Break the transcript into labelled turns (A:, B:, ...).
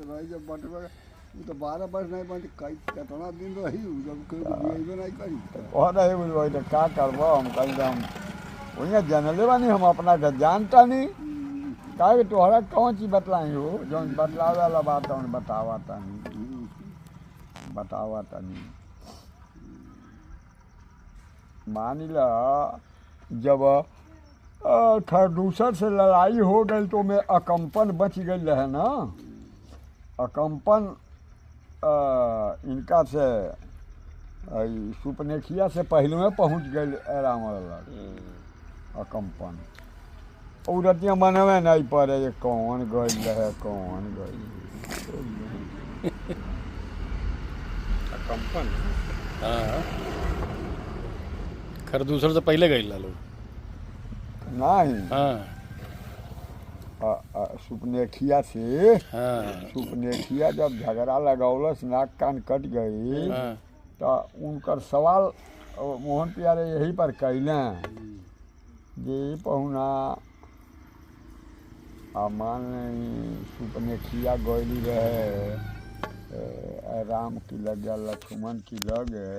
A: भाई जब बटवा वो तो 12 वर्ष नहीं बनती कई कितना दिन रही जब कोई बिहेव नहीं करी
B: कह रहे बुझ तो का करबो हम कहीं हम वही जानले बानी हम अपना के जानता नहीं काहे तोहरा कौन चीज बतलाई हो जौन बतलावे वाला बात है बतावा तनी मान ला जब खरदूसर से लड़ाई हो गई तो में अकम्पन बच गई है ना अकम्पन इनका से सुपनेखिया से पहले में पहुँच गए रावण अकम्पन औरतियाँ मनवे नहीं पड़े ये कौन गई है कौन गई
C: कंपन हाँ खरदूसर से पहले गई लोग
B: नहीं
C: हाँ
B: सुपनेखिया से
C: हाँ
B: सुपनेखिया जब झगड़ा लगौलस नाक कान कट गई
C: हाँ
B: तो उनकर सवाल मोहन प्यारे यही पर कैले जे पहुना मान सुपनेखिया गैली रहे राम की लगे लक्ष्मण की लगे